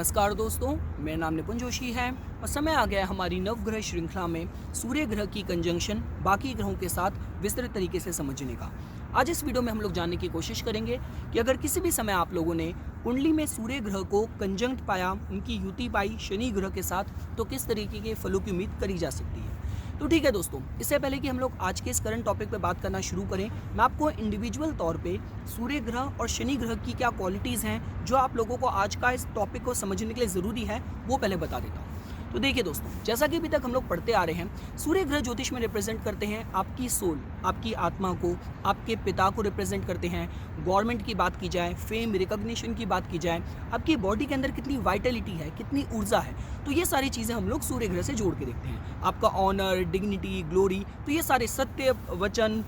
नमस्कार दोस्तों, मेरा नाम निपुन जोशी है और समय आ गया है हमारी नवग्रह श्रृंखला में सूर्य ग्रह की कंजंक्शन बाकी ग्रहों के साथ विस्तृत तरीके से समझने का। आज इस वीडियो में हम लोग जानने की कोशिश करेंगे कि अगर किसी भी समय आप लोगों ने कुंडली में सूर्य ग्रह को कंजंक्ट पाया, उनकी युति पाई शनि ग्रह के साथ, तो किस तरीके के फलों की उम्मीद करी जा सकती है। तो ठीक है दोस्तों, इससे पहले कि हम लोग आज के इस करंट टॉपिक पे बात करना शुरू करें, मैं आपको इंडिविजुअल तौर पे सूर्य ग्रह और शनि ग्रह की क्या क्वालिटीज़ हैं जो आप लोगों को आज का इस टॉपिक को समझने के लिए ज़रूरी है, वो पहले बता देता हूँ। तो देखिए दोस्तों, जैसा कि अभी तक हम लोग पढ़ते आ रहे हैं, सूर्य ग्रह ज्योतिष में रिप्रेजेंट करते हैं आपकी सोल, आपकी आत्मा को, आपके पिता को रिप्रेजेंट करते हैं। गवर्नमेंट की बात की जाए, फेम रिकॉग्निशन की बात की जाए, आपकी बॉडी के अंदर कितनी वाइटलिटी है, कितनी ऊर्जा है, तो ये सारी चीज़ें हम लोग सूर्य ग्रह से जोड़ के देखते हैं। आपका ऑनर, डिग्निटी, ग्लोरी, तो ये सारे सत्य, वचन,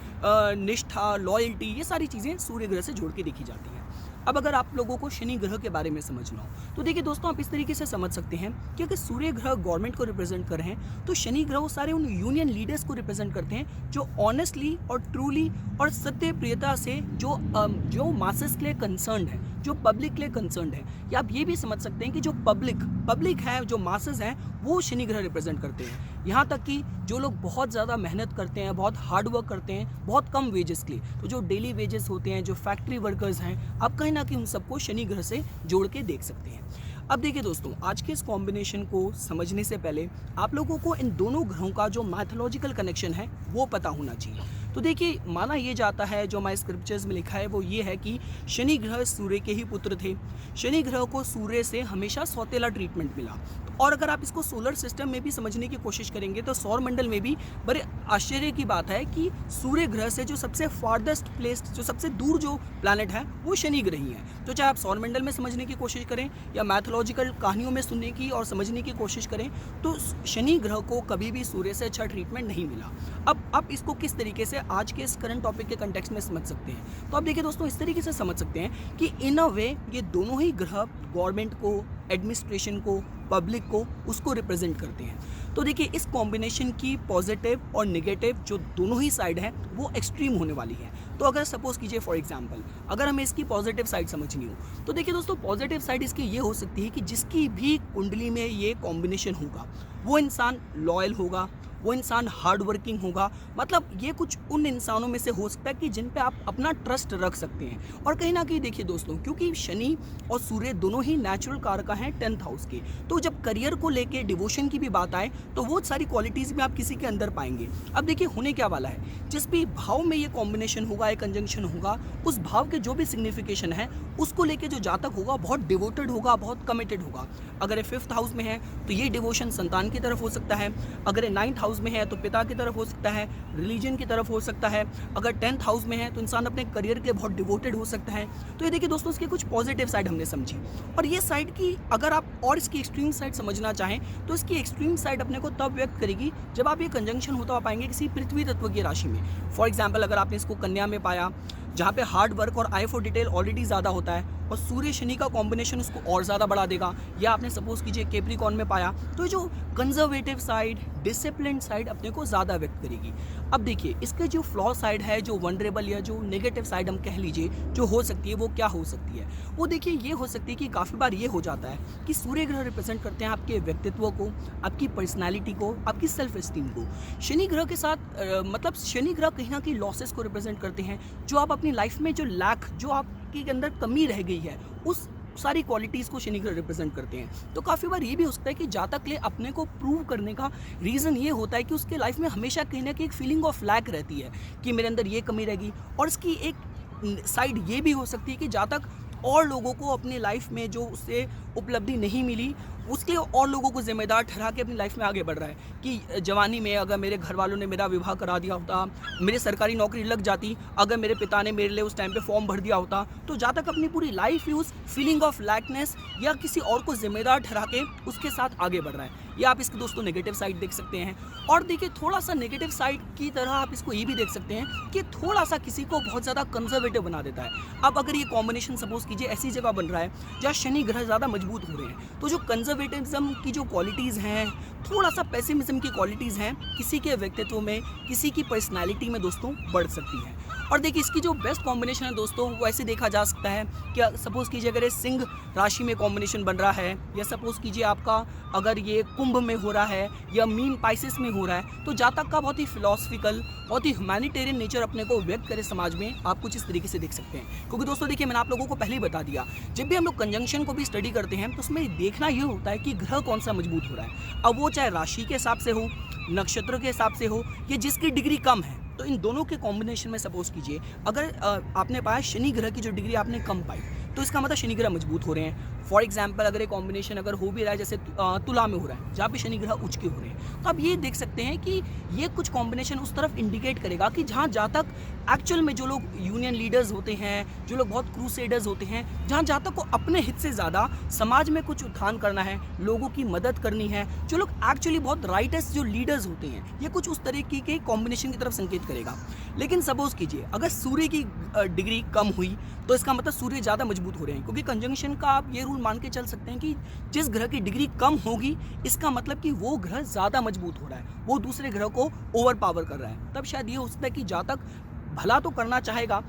निष्ठा, लॉयल्टी, ये सारी चीज़ें सूर्य ग्रह से जोड़ के देखी जाती हैं। अब अगर आप लोगों को शनि ग्रह के बारे में समझना हो तो देखिए दोस्तों, आप इस तरीके से समझ सकते हैं कि अगर सूर्य ग्रह गवर्नमेंट को रिप्रेजेंट कर रहे हैं तो शनि ग्रह वो सारे उन यूनियन लीडर्स को रिप्रेजेंट करते हैं जो ऑनेस्टली और ट्रूली और सत्य प्रियता से जो मासेस के लिए कंसर्न्ड है, जो पब्लिक के लिए कंसर्न्ड है। या आप ये भी समझ सकते हैं कि जो पब्लिक है, जो मासेस हैं, वो शनि ग्रह रिप्रेजेंट करते हैं। यहाँ तक कि जो लोग बहुत ज़्यादा मेहनत करते हैं, बहुत हार्ड वर्क करते हैं, बहुत कम वेजेस के लिए, तो जो डेली वेजेस होते हैं, जो फैक्ट्री वर्कर्स हैं, आप कहीं ना कहीं उन सबको शनि ग्रह से जोड़ के देख सकते हैं। अब देखिए दोस्तों, आज के इस कॉम्बिनेशन को समझने से पहले आप लोगों को इन दोनों ग्रहों का जो मैथोलॉजिकल कनेक्शन है वो पता होना चाहिए। तो देखिए, माना ये जाता है, जो हमारे स्क्रिप्चर्स में लिखा है वो ये है कि शनि ग्रह सूर्य के ही पुत्र थे। शनि ग्रह को सूर्य से हमेशा सौतेला ट्रीटमेंट मिला। और अगर आप इसको सोलर सिस्टम में भी समझने की कोशिश करेंगे तो सौर मंडल में भी बड़े आश्चर्य की बात है कि सूर्य ग्रह से जो सबसे फार्देस्ट प्लेस, जो सबसे दूर जो प्लैनेट है, वो शनि ग्रह ही है। तो चाहे आप सौर मंडल में समझने की कोशिश करें या मैथोलॉजिकल कहानियों में सुनने की और समझने की कोशिश करें, तो शनि ग्रह को कभी भी सूर्य से अच्छा ट्रीटमेंट नहीं मिला। अब आप इसको किस तरीके से आज के इस करंट टॉपिक के कंटेक्स्ट में समझ सकते हैं, तो आप देखिए दोस्तों, इस तरीके से समझ सकते हैं कि इन अ वे ये दोनों ही ग्रह गवर्नमेंट को, एडमिनिस्ट्रेशन को, पब्लिक को, उसको रिप्रेजेंट करते हैं। तो देखिए, इस कॉम्बिनेशन की पॉजिटिव और नेगेटिव जो दोनों ही साइड है वो एक्सट्रीम होने वाली है। तो अगर सपोज कीजिए फॉर एग्जांपल, अगर हमें इसकी पॉजिटिव साइड समझनी हो तो देखिए दोस्तों, पॉजिटिव साइड इसकी ये हो सकती है कि जिसकी भी कुंडली में ये कॉम्बिनेशन होगा वो इंसान लॉयल होगा, वो इंसान हार्ड वर्किंग होगा। मतलब ये कुछ उन इंसानों में से हो सकता है कि जिन पे आप अपना ट्रस्ट रख सकते हैं। और कहीं ना कहीं देखिए दोस्तों, क्योंकि शनि और सूर्य दोनों ही नेचुरल कारक हैं 10th हाउस के, तो जब करियर को लेके डिवोशन की भी बात आए तो वो सारी क्वालिटीज़ भी आप किसी के अंदर पाएंगे। अब देखिए, होने क्या वाला है, जिस भी भाव में ये कॉम्बिनेशन होगा, ये कंजंक्शन होगा, उस भाव के जो भी सिग्निफिकेशन है उसको लेके जो जातक होगा बहुत डिवोटेड होगा, बहुत कमिटेड होगा। अगर ये 5th हाउस में है तो ये डिवोशन संतान की तरफ हो सकता है। अगर ये 9th हाउस में है तो पिता की तरफ हो सकता है, रिलीजन की तरफ हो सकता है। अगर 10th हाउस में है तो इंसान अपने करियर के बहुत डिवोटेड हो सकता है। तो ये देखिए दोस्तों, इसकी कुछ पॉजिटिव साइड हमने समझी। और ये साइड की अगर आप और इसकी एक्सट्रीम साइड समझना चाहें तो इसकी एक्सट्रीम साइड अपने को तब व्यक्त करेगी जब आप ये कंजंक्शन होता पाएंगे किसी पृथ्वी तत्व की राशि में। फॉर एग्जाम्पल, अगर आपने इसको कन्या में पाया जहाँ पे हार्ड वर्क और आई फॉर डिटेल ऑलरेडी ज़्यादा होता है और सूर्य शनि का कॉम्बिनेशन उसको और ज़्यादा बढ़ा देगा, या आपने सपोज कीजिए कैप्रिकॉर्न में पाया, तो जो कंजर्वेटिव साइड, डिसिप्लिन साइड अपने को ज़्यादा व्यक्त करेगी। अब देखिए, इसके जो फ्लॉ साइड है, जो वनरेबल या जो नेगेटिव साइड हम कह लीजिए जो हो सकती है, वो क्या हो सकती है। वो देखिए, ये हो सकती है कि काफ़ी बार ये हो जाता है कि सूर्य ग्रह रिप्रेजेंट करते हैं आपके व्यक्तित्व को, आपकी पर्सनैलिटी को, आपकी सेल्फ एस्टीम को। शनि ग्रह के साथ मतलब शनि ग्रह कहीं ना कहीं लॉसेस को रिप्रेजेंट करते हैं, जो आप अपनी लाइफ में जो लैक, जो आपके अंदर कमी रह गई है, उस सारी क्वालिटीज़ को शनि ग्रह रिप्रेजेंट करते हैं। तो काफ़ी बार ये भी हो सकता है कि जातक के लिए अपने को प्रूव करने का रीज़न ये होता है कि उसके लाइफ में हमेशा कहीं ना कहीं एक फीलिंग ऑफ लैक रहती है कि मेरे अंदर ये कमी रहेगी। और इसकी एक साइड ये भी हो सकती है कि जातक और लोगों को अपनी लाइफ में जो उससे उपलब्धि नहीं मिली उसके और लोगों को जिम्मेदार ठहरा के अपनी लाइफ में आगे बढ़ रहा है कि जवानी में अगर मेरे घर वालों ने मेरा विवाह करा दिया होता, मेरी सरकारी नौकरी लग जाती, अगर मेरे पिता ने मेरे लिए उस टाइम पे फॉर्म भर दिया होता, तो जहाँ तक अपनी पूरी लाइफ ही उस फीलिंग ऑफ लैकनेस या किसी और को जिम्मेदार ठहरा के उसके साथ आगे बढ़ रहा है। या आप इसकी दोस्तों नेगेटिव साइड देख सकते हैं। और देखिए, थोड़ा सा नेगेटिव साइड की तरह आप इसको ये भी देख सकते हैं कि थोड़ा सा किसी को बहुत ज़्यादा कंजर्वेटिव बना देता है। अब अगर ये कॉम्बिनेशन सपोज कीजिए ऐसी जगह बन रहा है जहाँ शनि ग्रह ज़्यादा मजबूत हो रहे हैं, तो जो कंजर्वेटिज्म की जो क्वालिटीज़ हैं, थोड़ा सा पेसिमिज्म की क्वालिटीज़ हैं, किसी के व्यक्तित्व में, किसी की पर्सनैलिटी में दोस्तों बढ़ सकती हैं। और देखिए इसकी जो बेस्ट कॉम्बिनेशन है दोस्तों वो ऐसे देखा जा सकता है कि सपोज कीजिए अगर ये सिंह राशि में कॉम्बिनेशन बन रहा है, या सपोज कीजिए आपका अगर ये कुंभ में हो रहा है या मीन पाइसेस में हो रहा है, तो जातक का बहुत ही फिलोसफिकल, बहुत ही ह्यूमैनिटेरियन नेचर अपने को व्यक्त करे समाज में, आप कुछ इस तरीके से देख सकते हैं। क्योंकि दोस्तों देखिए मैंने आप लोगों को पहले ही बता दिया, जब भी हम लोग कंजंक्शन को भी स्टडी करते हैं तो उसमें देखना ये होता है कि ग्रह कौन सा मजबूत हो रहा है। अब वो चाहे राशि के हिसाब से हो, नक्षत्र के हिसाब से हो, या जिसकी डिग्री कम है, तो इन दोनों के कॉम्बिनेशन में सपोज कीजिए अगर आपने पाया शनि ग्रह की जो डिग्री आपने कम पाई, तो इसका मतलब शनि ग्रह मजबूत हो रहे हैं। फॉर एग्जाम्पल अगर ये कॉम्बिनेशन अगर हो भी रहा है जैसे तुला में हो रहा है जहाँ पे शनि ग्रह उच्च के हो रहे हैं, तो आप ये देख सकते हैं कि ये कुछ कॉम्बिनेशन उस तरफ इंडिकेट करेगा कि जहाँ जातक एक्चुअल में जो लोग यूनियन लीडर्स होते हैं, जो लोग बहुत क्रूसेडर्स होते हैं, जहाँ जातक को अपने हित से ज़्यादा समाज में कुछ उत्थान करना है, लोगों की मदद करनी है, जो लोग एक्चुअली बहुत राइटेस्ट जो लीडर्स होते हैं, ये कुछ उस तरीके के कॉम्बिनेशन की तरफ संकेत करेगा। लेकिन सपोज कीजिए अगर सूर्य की डिग्री कम हुई तो इसका मतलब सूर्य ज़्यादा मजबूत हो रहे हैं, क्योंकि कंजंक्शन का आप ये रूल मान के चल सकते हैं कि जिस ग्रह की डिग्री कम होगी इसका मतलब कि वो ग्रह ज़्यादा मजबूत हो रहा है, वो दूसरे ग्रह को ओवर पावर कर रहा है। तब शायद ये हो सकता है कि जातक भला तो करना चाहेगा,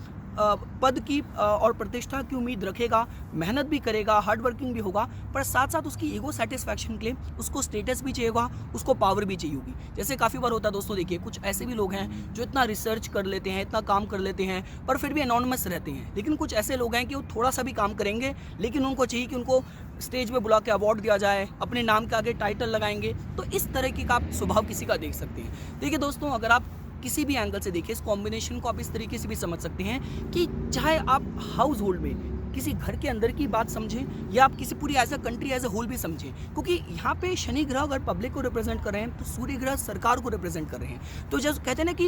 पद की और प्रतिष्ठा की उम्मीद रखेगा, मेहनत भी करेगा, हार्ड वर्किंग भी होगा, पर साथ साथ उसकी ईगो सेटिस्फैक्शन के लिए उसको स्टेटस भी चाहिए होगा, उसको पावर भी चाहिए होगी। जैसे काफ़ी बार होता है दोस्तों, देखिए कुछ ऐसे भी लोग हैं जो इतना रिसर्च कर लेते हैं, इतना काम कर लेते हैं, पर फिर भी एनॉनिमस रहते हैं। लेकिन कुछ ऐसे लोग हैं कि वो थोड़ा सा भी काम करेंगे लेकिन उनको चाहिए कि उनको स्टेज पे बुला के अवार्ड दिया जाए, अपने नाम के आगे टाइटल लगाएंगे। तो इस तरह की का आप स्वभाव किसी का देख सकते हैं। देखिए दोस्तों अगर आप किसी भी एंगल से देखिए इस कॉम्बिनेशन को आप इस तरीके से भी समझ सकते हैं कि चाहे आप हाउस होल्ड में किसी घर के अंदर की बात समझें या आप किसी पूरी as a country as a whole भी समझें, क्योंकि यहाँ पे शनि ग्रह अगर पब्लिक को रिप्रेजेंट कर रहे हैं तो सूर्य ग्रह सरकार को रिप्रेजेंट कर रहे हैं। तो जब कहते हैं ना कि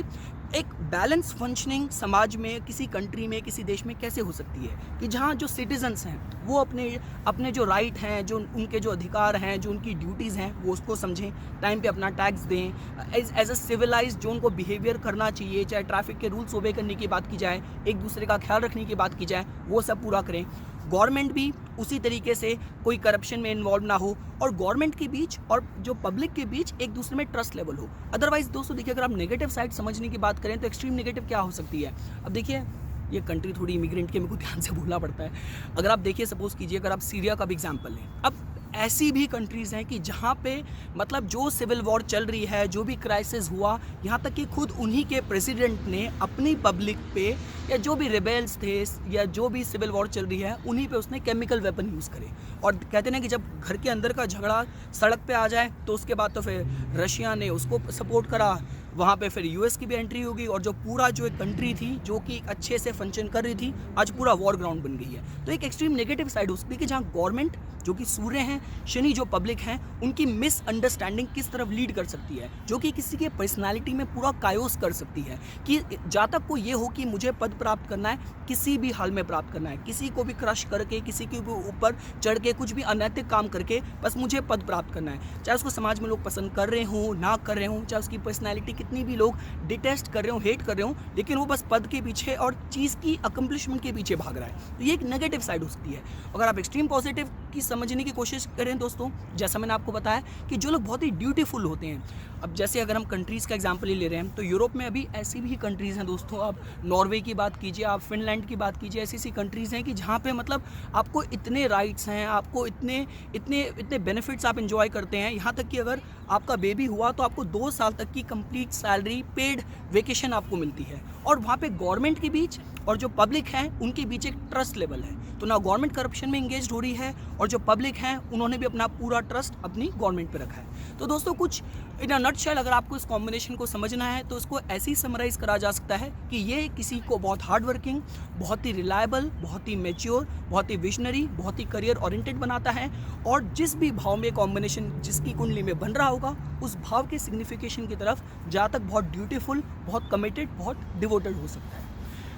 एक बैलेंस फंक्शनिंग समाज में, किसी कंट्री में, किसी देश में कैसे हो सकती है कि जहाँ जो सिटीजन्स हैं वो अपने जो राइट हैं, जो उनके जो अधिकार हैं, जो उनकी ड्यूटीज़ हैं, वो उसको समझें, टाइम पे अपना टैक्स दें, एज अ सिविलाइज्ड जो उनको बिहेवियर करना चाहिए, चाहे ट्रैफिक के रूल्स ओबे करने की बात की जाए, एक दूसरे का ख्याल रखने की बात की जाए, वो सब पूरा करें। गवर्नमेंट भी उसी तरीके से कोई करप्शन में इन्वॉल्व ना हो, और गवर्नमेंट के बीच और जो पब्लिक के बीच एक दूसरे में ट्रस्ट लेवल हो। अदरवाइज दोस्तों देखिए अगर आप नेगेटिव साइड समझने की बात करें तो एक्सट्रीम नेगेटिव क्या हो सकती है। अब देखिए ये कंट्री थोड़ी इमिग्रेंट के मेरे को ध्यान से बोलना पड़ता है। अगर आप देखिए सपोज कीजिए अगर आप सीरिया का भी एग्जाम्पल लें, अब ऐसी भी कंट्रीज़ हैं कि जहाँ पे मतलब जो सिविल वॉर चल रही है, जो भी क्राइसिस हुआ, यहाँ तक कि खुद उन्हीं के प्रेसिडेंट ने अपनी पब्लिक पे, या जो भी रिबेल्स थे या जो भी सिविल वॉर चल रही है उन्हीं पे उसने केमिकल वेपन यूज़ करे। और कहते हैं कि जब घर के अंदर का झगड़ा सड़क पे आ जाए तो उसके बाद तो फिर रशिया ने उसको सपोर्ट करा, वहाँ पे फिर यूएस की भी एंट्री होगी, और जो पूरा जो एक कंट्री थी जो कि अच्छे से फंक्शन कर रही थी आज पूरा वॉर ग्राउंड बन गई है। तो एक एक्सट्रीम नेगेटिव साइड हो सकती है कि जहाँ गवर्नमेंट जो कि सूर्य हैं, शनि जो पब्लिक हैं, उनकी मिसअंडरस्टैंडिंग किस तरफ लीड कर सकती है, जो कि किसी के पर्सनालिटी में पूरा कायोस कर सकती है कि जातक को ये हो कि मुझे पद प्राप्त करना है, किसी भी हाल में प्राप्त करना है, किसी को भी क्रश करके, किसी के ऊपर चढ़ के, कुछ भी अनैतिक काम करके बस मुझे पद प्राप्त करना है। चाहे उसको समाज में लोग पसंद कर रहे हों, ना कर रहे हों, चाहे उसकी पर्सनैलिटी कितनी भी लोग डिटेस्ट कर रहे हो, हेट कर रहे हो, लेकिन वो बस पद के पीछे और चीज़ की अकम्पलिशमेंट के पीछे भाग रहा है। तो ये एक नेगेटिव साइड हो सकती है। अगर आप एक्सट्रीम पॉजिटिव की समझने की कोशिश करें दोस्तों, जैसा मैंने आपको बताया कि जो लोग बहुत ही ड्यूटीफुल होते हैं, अब जैसे अगर हम कंट्रीज़ का एग्जांपल ही ले रहे हैं तो यूरोप में अभी ऐसी भी कंट्रीज़ हैं दोस्तों, आप नॉर्वे की बात कीजिए, आप फिनलैंड की बात कीजिए, ऐसी कंट्रीज़ हैं कि जहाँ पे मतलब आपको इतने राइट्स हैं, आपको इतने बेनिफिट्स आप इन्जॉय करते हैं, यहाँ तक कि अगर आपका बेबी हुआ तो आपको 2 साल तक की कंप्लीट सैलरी, पेड वेकेशन आपको मिलती है। और वहाँ पे गवर्नमेंट के बीच और जो पब्लिक है उनके बीच एक ट्रस्ट लेवल है। तो ना गवर्नमेंट करप्शन में इंगेज हो रही है, और जो पब्लिक है उन्होंने भी अपना पूरा ट्रस्ट अपनी गवर्नमेंट पे रखा है। तो दोस्तों कुछ इन अ नटशेल अगर आपको इस कॉम्बिनेशन को समझना है तो इसको ऐसे ही समराइज़ करा जा सकता है कि ये किसी को बहुत हार्ड वर्किंग, बहुत ही रिलायबल, बहुत ही मैच्योर, बहुत ही विजनरी, बहुत ही करियर ओरिएंटेड बनाता है। और जिस भी भाव में कॉम्बिनेशन जिसकी कुंडली में बन रहा होगा उस भाव के सिग्निफिकेशन की तरफ जातक बहुत ड्यूटीफुल, बहुत कमिटेड, बहुत डिवोटेड हो सकता है।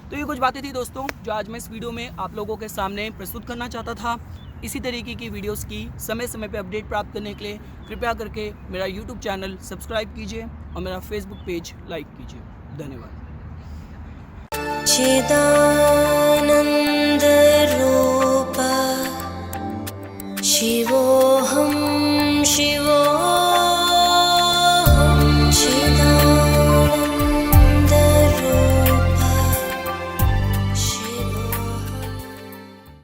तो ये कुछ बातें थी दोस्तों जो आज मैं इस वीडियो में आप लोगों के सामने प्रस्तुत करना चाहता था। इसी तरीके की वीडियोस की समय समय पे अपडेट प्राप्त करने के लिए कृपया करके मेरा यूट्यूब चैनल सब्सक्राइब कीजिए और मेरा फेसबुक पेज लाइक कीजिए। धन्यवाद। चिदानंद रूप शिवोहम शिवो